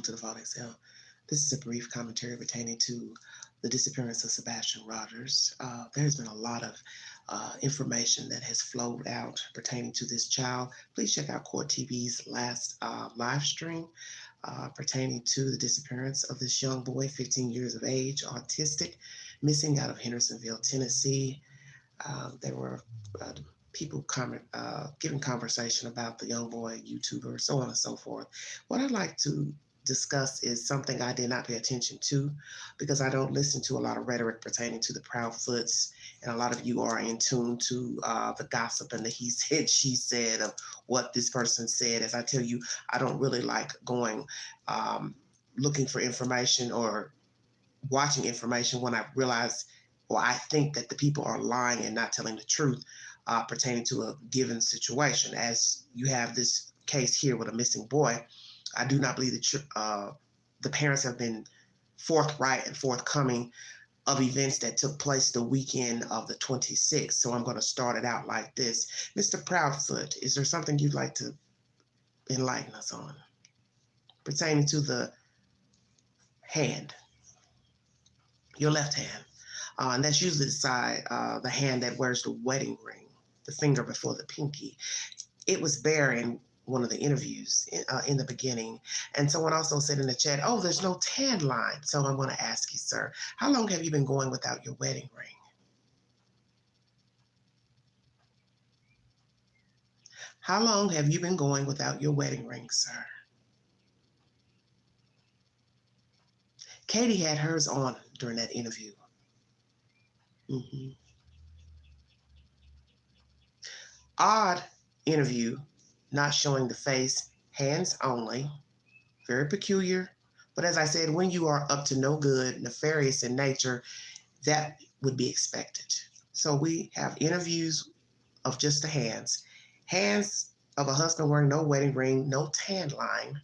to the Vault XL. This is a brief commentary pertaining to the disappearance of Sebastian Rogers. There's been a lot of information that has flowed out pertaining to this child. Please check out Court TV's last live stream pertaining to the disappearance of this young boy, 15 years of age, autistic, missing out of Hendersonville, Tennessee. There were people giving conversation about the young boy, YouTuber, so on and so forth. What I'd like to discuss is something I did not pay attention to because I don't listen to a lot of rhetoric pertaining to the Proudfoots, and a lot of you are in tune to the gossip and the he said, she said of what this person said. As I tell you, I don't really like going looking for information or watching information when I realize or I think that the people are lying and not telling the truth pertaining to a given situation. As you have this case here with a missing boy, I do not believe that the parents have been forthright and forthcoming of events that took place the weekend of the 26th. So I'm going to start it out like this. Mr. Proudfoot, is there something you'd like to enlighten us on pertaining to the hand, your left hand? And that's usually the side, the hand that wears the wedding ring, the finger before the pinky. It was bare in one of the interviews in the beginning. And someone also said in the chat, oh, there's no tan line. So I'm going to ask you, sir, how long have you been going without your wedding ring? How long have you been going without your wedding ring, sir? Katie had hers on during that interview. Odd interview, not showing the face, hands only, very peculiar. But as I said, when you are up to no good, nefarious in nature, that would be expected. So we have interviews of just the hands of a husband wearing no wedding ring, no tan line,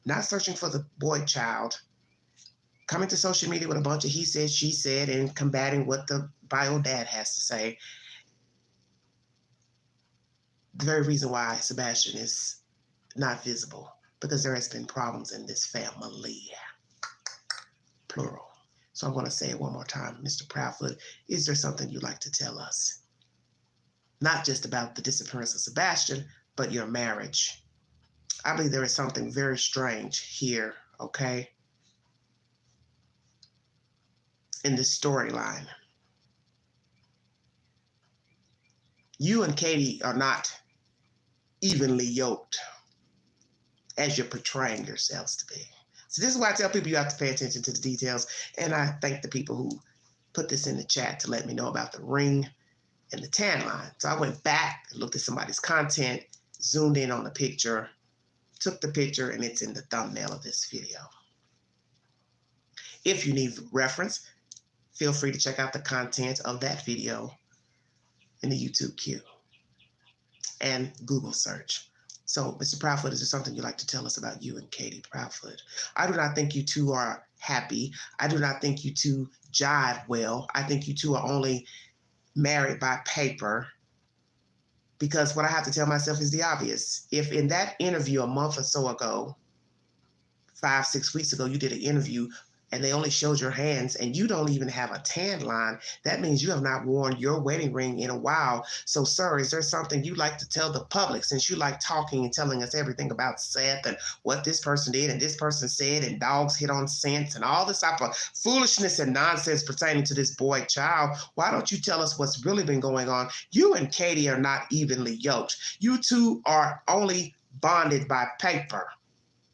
not searching for the boy child, coming to social media with a bunch of he said, she said, and combating what the bio dad has to say. The very reason why Sebastian is not visible, because there has been problems in this family, plural. So I'm going to say it one more time. Mr. Proudfoot, is there something you'd like to tell us? Not just about the disappearance of Sebastian, but your marriage. I believe there is something very strange here, okay? In this storyline. You and Katie are not evenly yoked as you're portraying yourselves to be. So this is why I tell people you have to pay attention to the details. And I thank the people who put this in the chat to let me know about the ring and the tan line. So I went back and looked at somebody's content, zoomed in on the picture, took the picture, and it's in the thumbnail of this video. If you need reference, feel free to check out the content of that video in the YouTube queue and Google search. So, Mr. Proudfoot, is there something you'd like to tell us about you and Katie Proudfoot? I do not think you two are happy. I do not think you two jive well. I think you two are only married by paper, because what I have to tell myself is the obvious. If in that interview a month or so ago, 5-6 weeks ago, you did an interview and they only showed your hands and you don't even have a tan line, that means you have not worn your wedding ring in a while. So, sir, is there something you'd like to tell the public, since you like talking and telling us everything about Seth and what this person did and this person said and dogs hit on scents and all this type of foolishness and nonsense pertaining to this boy child? Why don't you tell us what's really been going on? You and Katie are not evenly yoked. You two are only bonded by paper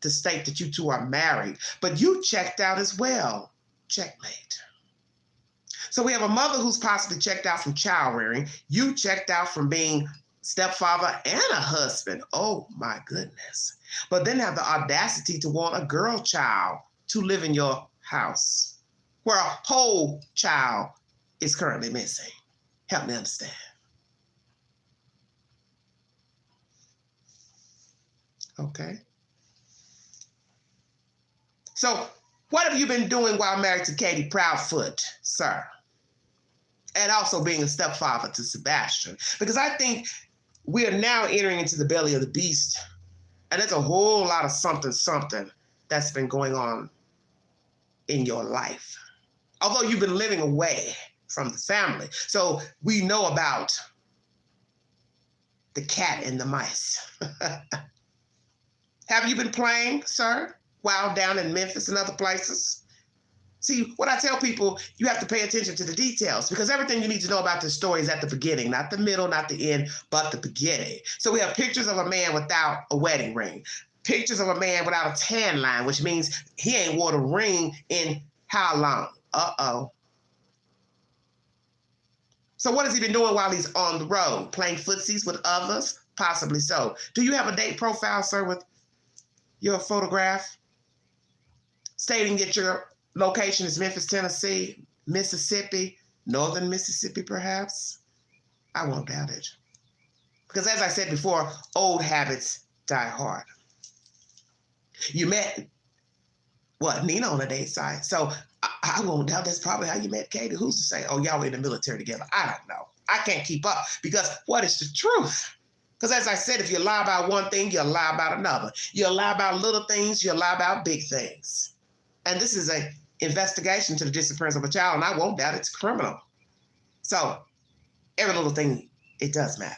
to state that you two are married, but you checked out as well. Checkmate. So we have a mother who's possibly checked out from child rearing. You checked out from being stepfather and a husband. Oh my goodness. But then have the audacity to want a girl child to live in your house where a whole child is currently missing. Help me understand. Okay. So what have you been doing while married to Katie Proudfoot, sir? And also being a stepfather to Sebastian. Because I think we are now entering into the belly of the beast. And there's a whole lot of something that's been going on in your life. Although you've been living away from the family. So we know about the cat and the mice. Have you been playing, sir, while down in Memphis and other places? See, what I tell people, you have to pay attention to the details because everything you need to know about the story is at the beginning, not the middle, not the end, but the beginning. So we have pictures of a man without a wedding ring, pictures of a man without a tan line, which means he ain't wore a ring in how long? Uh-oh. So what has he been doing while he's on the road? Playing footsies with others? Possibly so. Do you have a date profile, sir, with your photograph stating that your location is Memphis, Tennessee, Mississippi, northern Mississippi, perhaps? I won't doubt it. Because as I said before, old habits die hard. You met, Nina on a date site. So I won't doubt that's probably how you met Katie. Who's to say, oh, y'all were in the military together? I don't know. I can't keep up because what is the truth? Because as I said, if you lie about one thing, you'll lie about another. You'll lie about little things, you'll lie about big things. And this is an investigation to the disappearance of a child, and I won't doubt it's criminal. So every little thing, it does matter.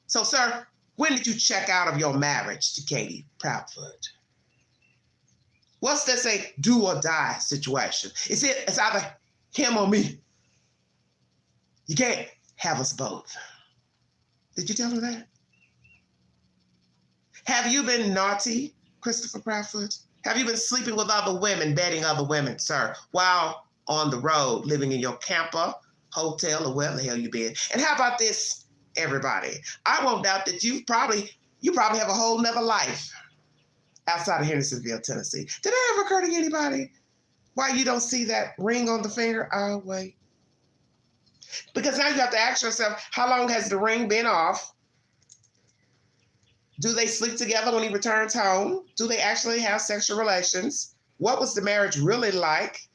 So, sir, when did you check out of your marriage to Katie Proudfoot? What's this a do or die situation? It's either him or me. You can't have us both. Did you tell her that? Have you been naughty, Christopher Proudfoot? Have you been sleeping with other women, bedding other women, sir, while on the road, living in your camper, hotel, or wherever the hell you've been? And how about this, everybody? I won't doubt that you probably have a whole nother life outside of Hendersonville, Tennessee. Did it ever occur to anybody why you don't see that ring on the finger? Oh, wait. Because now you have to ask yourself, how long has the ring been off? Do they sleep together when he returns home? Do they actually have sexual relations? What was the marriage really like?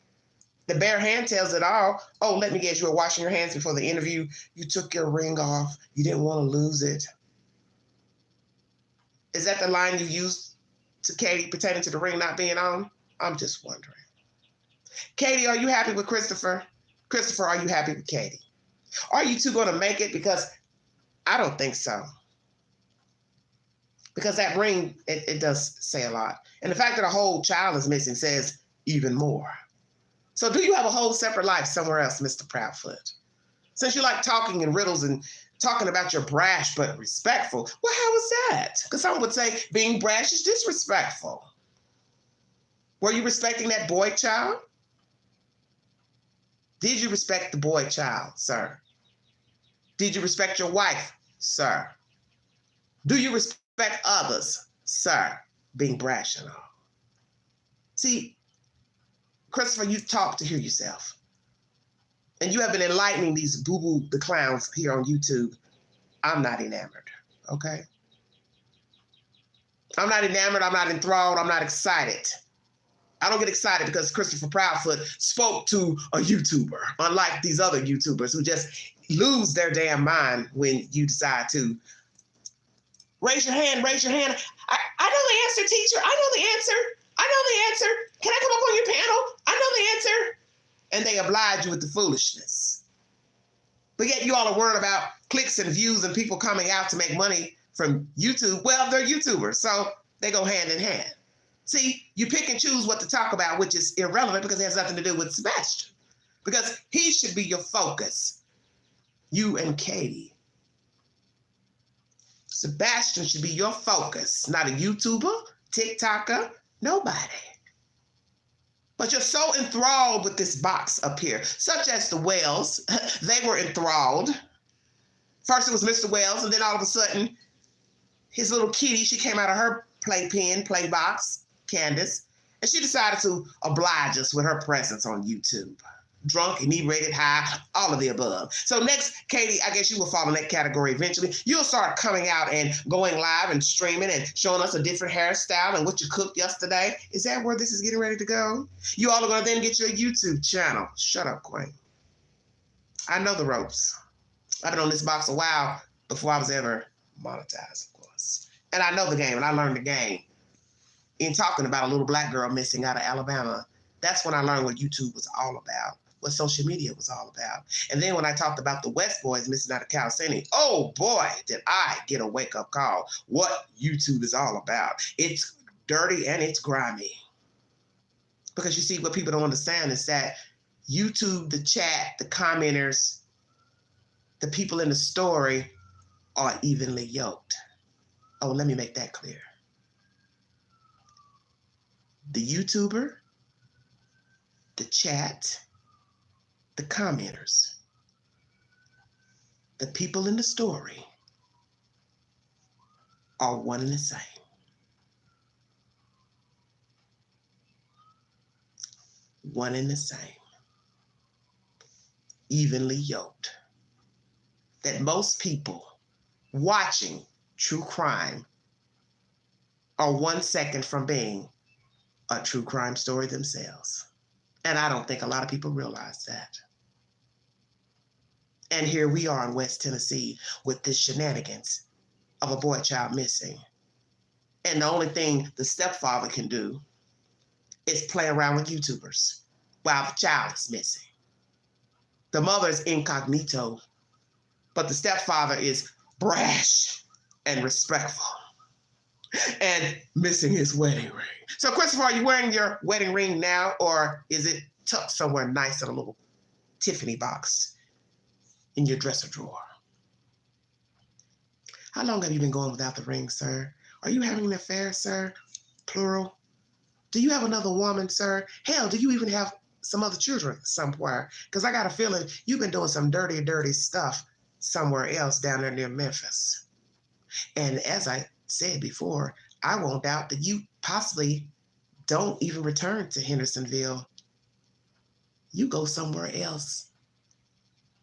The bare hand tells it all. Oh, let me guess, you were washing your hands before the interview. You took your ring off. You didn't want to lose it. Is that the line you used to Katie pertaining to the ring not being on? I'm just wondering. Katie, are you happy with Christopher? Christopher, are you happy with Katie? Are you two going to make it? Because I don't think so. Because that ring, it does say a lot. And the fact that a whole child is missing says even more. So do you have a whole separate life somewhere else, Mr. Proudfoot? Since you like talking in riddles and talking about your brash but respectful, well, how was that? Because some would say being brash is disrespectful. Were you respecting that boy child? Did you respect the boy child, sir? Did you respect your wife, sir? Do you respect others, sir, being brash and all? See, Christopher, you talk to hear yourself. And you have been enlightening these boo-boo the clowns here on YouTube. I'm not enamored, okay? I'm not enamored, I'm not enthralled, I'm not excited. I don't get excited because Christopher Proudfoot spoke to a YouTuber, unlike these other YouTubers who just lose their damn mind when you decide to raise your hand, raise your hand. I know the answer, teacher. I know the answer. I know the answer. Can I come up on your panel? I know the answer. And they oblige you with the foolishness. But yet you all are worried about clicks and views and people coming out to make money from YouTube. Well, they're YouTubers, so they go hand in hand. See, you pick and choose what to talk about, which is irrelevant because it has nothing to do with Sebastian. Because he should be your focus. You and Katie. Sebastian should be your focus, not a YouTuber, TikToker, nobody. But you're so enthralled with this box up here, such as the whales. They were enthralled. First it was Mr. Whales, and then all of a sudden, his little kitty, she came out of her playpen, play box, Candace, and she decided to oblige us with her presence on YouTube. Drunk, inebriated, high, all of the above. So next, Katie, I guess you will fall in that category eventually. You'll start coming out and going live and streaming and showing us a different hairstyle and what you cooked yesterday. Is that where this is getting ready to go? You all are going to then get your YouTube channel. Shut up, Queen. I know the ropes. I've been on this box a while before I was ever monetized, of course. And I know the game, and I learned the game in talking about a little black girl missing out of Alabama. That's when I learned what YouTube was all about, what social media was all about. And then when I talked about the West Boys missing out of Cal City, oh boy, did I get a wake-up call. What YouTube is all about. It's dirty and it's grimy. Because you see, what people don't understand is that YouTube, the chat, the commenters, the people in the story are evenly yoked. Oh, let me make that clear. The YouTuber, the chat, the commenters, the people in the story are one and the same. One and the same. Evenly yoked. That most people watching true crime are 1 second from being a true crime story themselves. And I don't think a lot of people realize that. And here we are in West Tennessee with this shenanigans of a boy child missing. And the only thing the stepfather can do is play around with YouTubers while the child is missing. The mother is incognito, but the stepfather is brash and respectful and missing his wedding ring. So Christopher, are you wearing your wedding ring now, or is it tucked somewhere nice in a little Tiffany box in your dresser drawer? How long have you been going without the ring, sir? Are you having an affair, sir? Plural. Do you have another woman, sir? Hell, do you even have some other children somewhere? Because I got a feeling you've been doing some dirty, dirty stuff somewhere else down there near Memphis. And as I said before, I won't doubt that you possibly don't even return to Hendersonville. You go somewhere else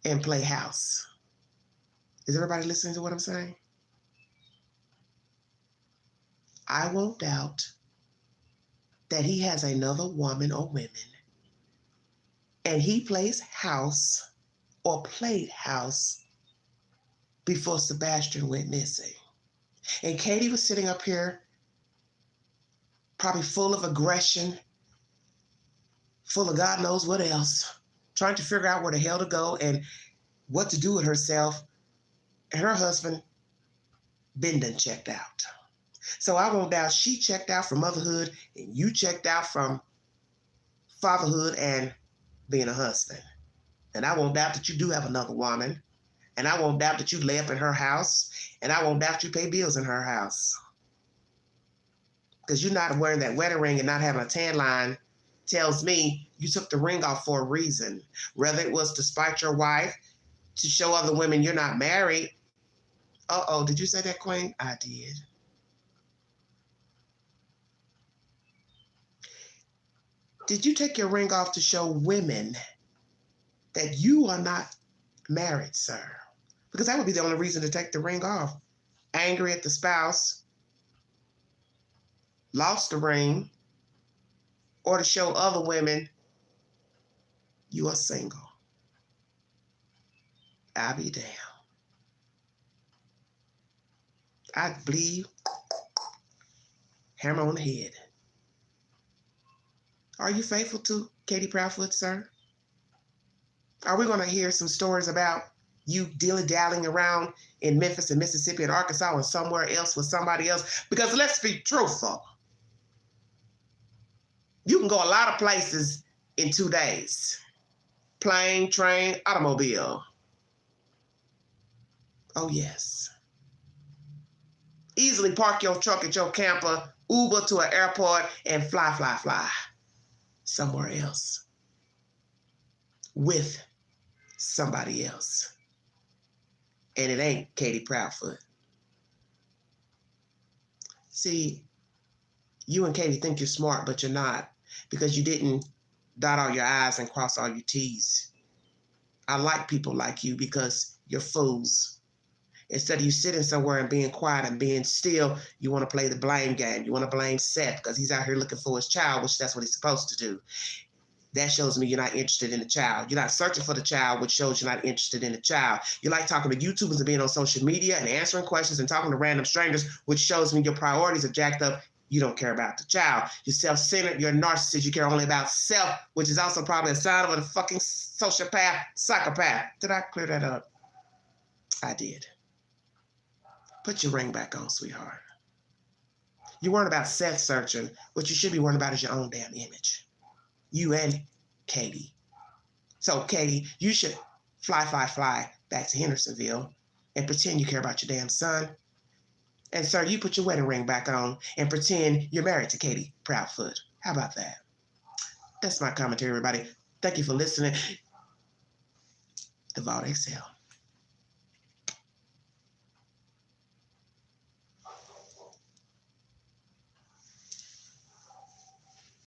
and play house. Is everybody listening to what I'm saying? I won't doubt that he has another woman or women, and he plays house or played house before Sebastian went missing. And Katie was sitting up here, probably full of aggression, full of God knows what else, trying to figure out where the hell to go and what to do with herself. And her husband, been done checked out. So I won't doubt she checked out from motherhood and you checked out from fatherhood and being a husband. And I won't doubt that you do have another woman. And I won't doubt that you lay up in her house. And I won't doubt you pay bills in her house. Because you're not wearing that wedding ring and not having a tan line tells me you took the ring off for a reason. Whether it was to spite your wife, to show other women you're not married. Uh-oh, did you say that, Queen? I did. Did you take your ring off to show women that you are not married, sir? Because that would be the only reason to take the ring off. Angry at the spouse, lost the ring, or to show other women you are single. I'll be damned. I believe, hammer on the head. Are you faithful to Katie Proudfoot, sir? Are we going to hear some stories about you dilly-dallying around in Memphis and Mississippi and Arkansas and somewhere else with somebody else? Because let's be truthful. You can go a lot of places in 2 days. Plane, train, automobile. Oh, yes. Easily park your truck at your camper, Uber to an airport, and fly somewhere else with somebody else. And it ain't Katie Proudfoot. See, you and Katie think you're smart, but you're not, because you didn't dot all your I's and cross all your T's. I like people like you because you're fools. Instead of you sitting somewhere and being quiet and being still, you want to play the blame game. You want to blame Seth because he's out here looking for his child, which that's what he's supposed to do. That shows me you're not interested in the child. You're not searching for the child, which shows you're not interested in the child. You like talking to YouTubers and being on social media and answering questions and talking to random strangers, which shows me your priorities are jacked up. You don't care about the child. You're self-centered. You're a narcissist. You care only about self, which is also probably a sign of a fucking sociopath, psychopath. Did I clear that up? I did. Put your ring back on, sweetheart. You're worrying about sex searching. What you should be worrying about is your own damn image. You and Katie. So, Katie, you should fly back to Hendersonville and pretend you care about your damn son. And, sir, you put your wedding ring back on and pretend you're married to Katie Proudfoot. How about that? That's my commentary, everybody. Thank you for listening. The Vault Excel.